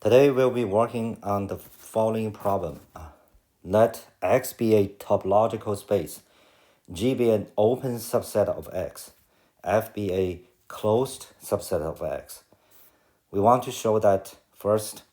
Today we'll be working on the following problem. Let X be a topological space, G be an open subset of X, F be a closed subset of X. We want to show that first,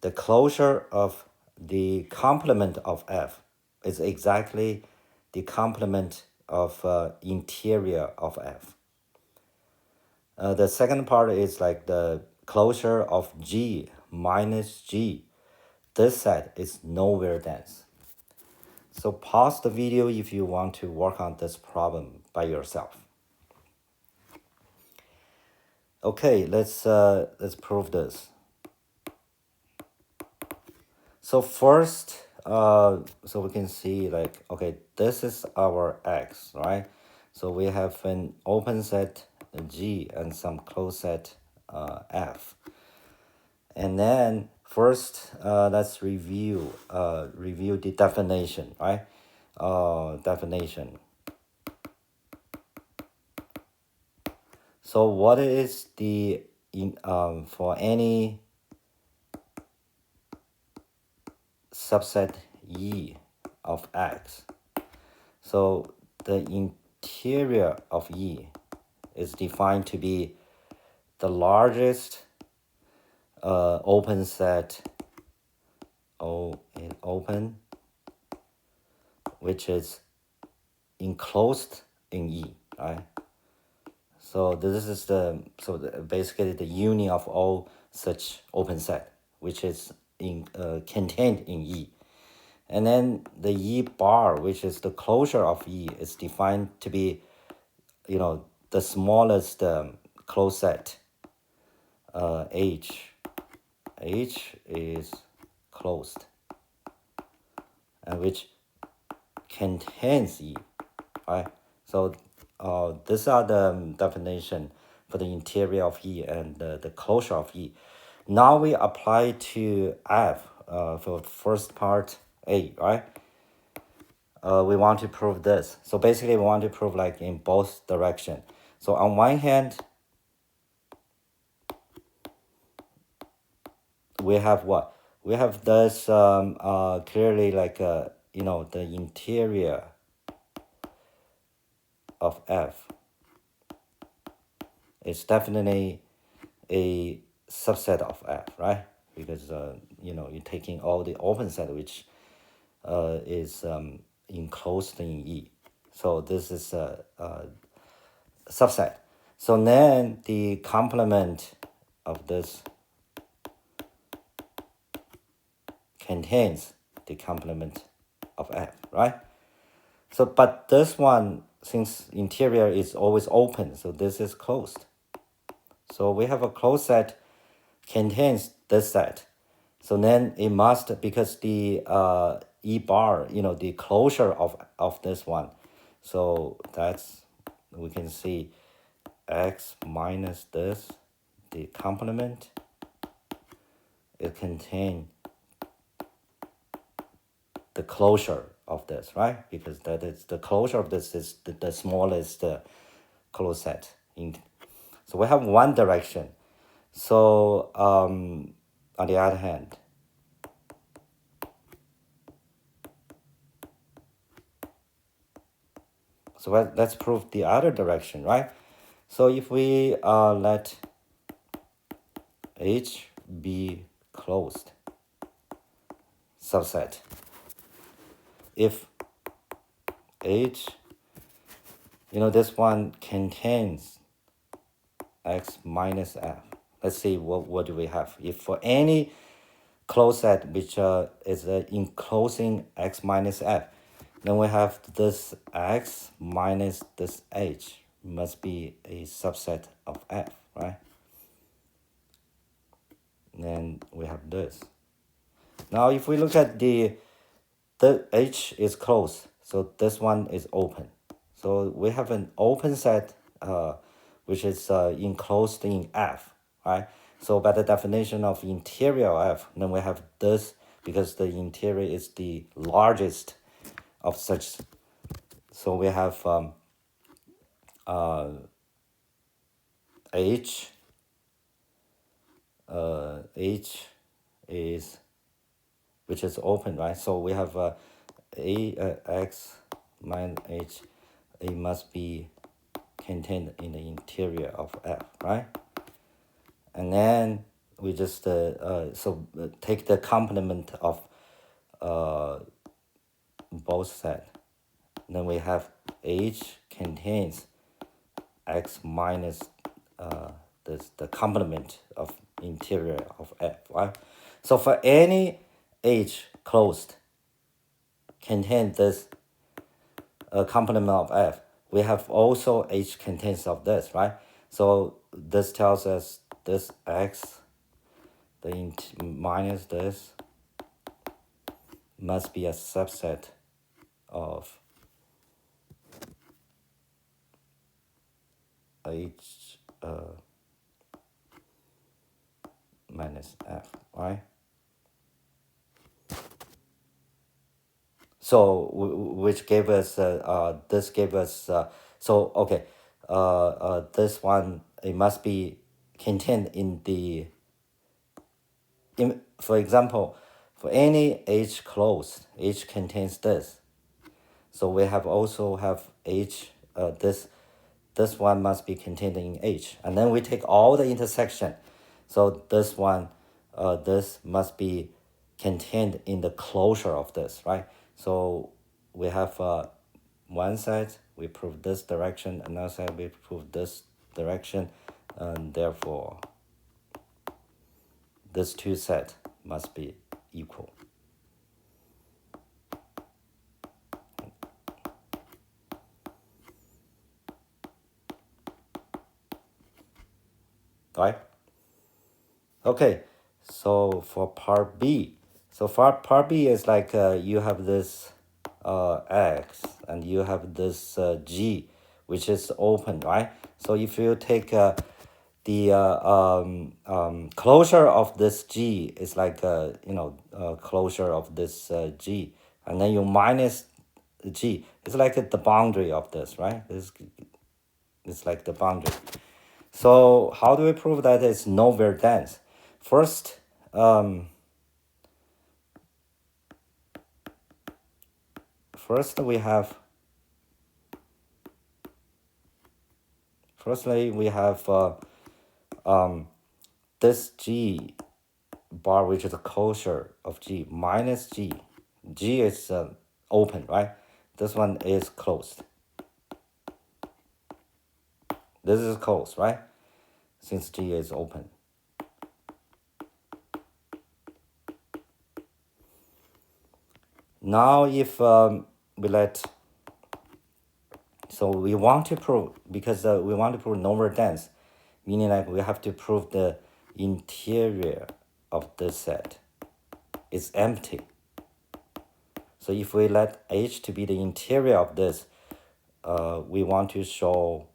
the closure of the complement of F is exactly the complement of interior of F. The second part is like the closure of G minus G. This set is nowhere dense. So pause the video if you want to work on this problem by yourself. Okay, let's prove this. So first, so we can see like, okay, this is our X, right? So we have an open set G and some closed set F. And then first, let's review the definition, right? Definition. So what is the for any subset E of X? So the interior of E is defined to be the largest open set open, which is enclosed in E, right? So this is basically the union of all such open set, which is contained in E. And then the E bar, which is the closure of E, is defined to be, the smallest closed set, H. H is closed, and which contains E, right? So these are the definition for the interior of E and the closure of E. Now we apply to F for the first part A, right? We want to prove this. So basically we want to prove like in both direction. So on one hand, we have what? We have this clearly like, the interior of F is definitely a subset of F, right? Because, you're taking all the open set which is enclosed in E. So this is a subset. So then the complement of this contains the complement of F, right? So, but this one, since interior is always open, so this is closed. So we have a closed set contains this set. So then it must, because the E bar, the closure of this one. So that's, we can see X minus this, the complement, it contains the closure of this, right? Because that is the closure of this is the smallest closed set. So we have one direction. So on the other hand, so let's prove the other direction, right? So if we let H be closed subset, if H, this one contains X minus F. Let's see what do we have. If for any closed set which is enclosing X minus F, then we have this X minus this H must be a subset of F, right? And then we have this. Now if we look at the H is closed, so this one is open. So we have an open set which is enclosed in F, right? So by the definition of interior of F, then we have this, because the interior is the largest of such. So we have H is, which is open, right? So we have x minus h, it must be contained in the interior of F, right? And then we just take the complement of both set. Then we have H contains X minus the complement of interior of F, right? So for any H closed contain this complement of F, we have also H contains of this, right? So this tells us this X, minus this, must be a subset of H minus F, right? So which gave us this gave us so okay, this one, it must be contained in the for example, for any H closed, H contains this. So we have also have H, this one must be contained in H. And then we take all the intersection. So this one, this must be contained in the closure of this, right? So we have one side, we prove this direction, another side, we prove this direction, and therefore this two set must be equal. Right? Okay, so for part B, so for part B is like you have this X and you have this G, which is open, right? So if you take the closure of this G is like closure of this G, and then you minus G. It's like the boundary of this, right? It's like the boundary. So how do we prove that it's nowhere dense? First, we have this G bar, which is the closure of G, minus G. G is open, right? This one is closed. This is closed, right? Since G is open. Now if we let, so we want to prove, because we want to prove nowhere dense, meaning like we have to prove the interior of this set is empty. So if we let H to be the interior of this, we want to show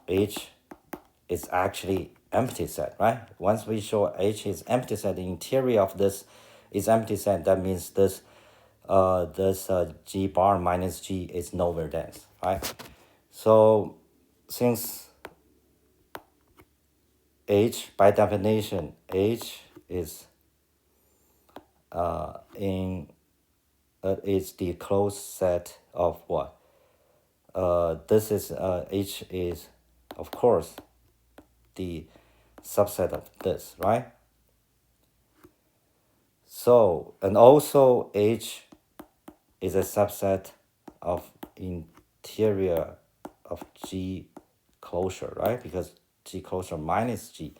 H is actually empty set, right? Once we show H is empty set, the interior of this is empty set, that means this G bar minus G is nowhere dense, right? So since H, by definition, H is is the closed set of what? This is H is, of course, the subset of this, right? So, and also H is a subset of interior of G closure, right? Because G closure minus G,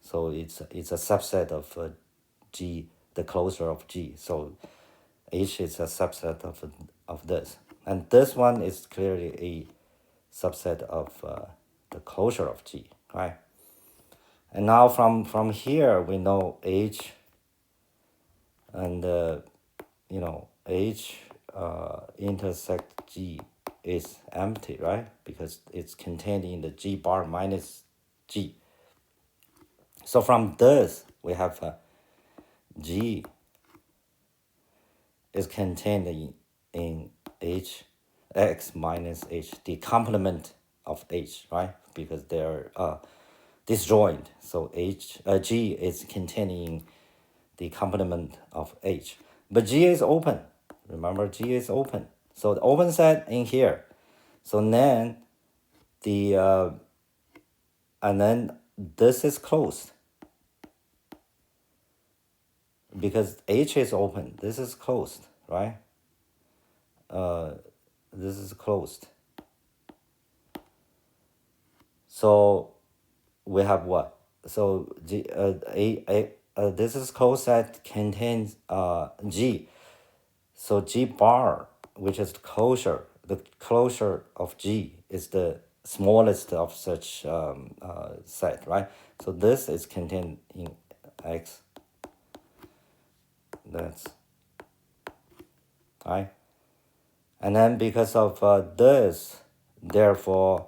so it's a subset of G, the closure of G. So H is a subset of this, and this one is clearly a subset of the closure of G, right? And now from here we know H and H intersect G is empty, right? Because it's contained in the G bar minus G. So from this we have G is contained in H, X minus H, the complement of H, right? because they're disjoint. So G is containing the complement of H. But G is open. Remember, G is open. So the open set in here. So then and then this is closed because H is open. This is closed, right? This is closed. So we have what? So this is closed set contains G. So G bar, which is the closure of G is the smallest of such set, right? So this is contained in X. That's right. And then because of this, therefore,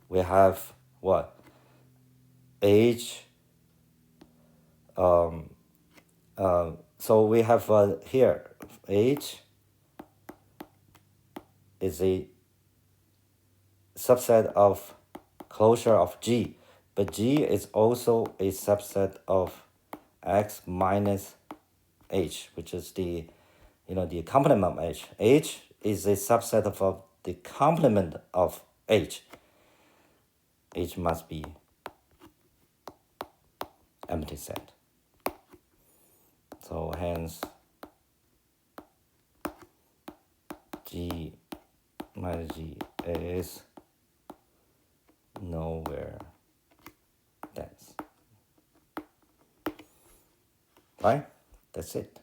we have what? H. So we have here H is a subset of closure of G, but G is also a subset of X minus H, which is the complement of H. H is a subset of the complement of H. H must be empty set. So hence G minus G is nowhere dense. Right? That's it.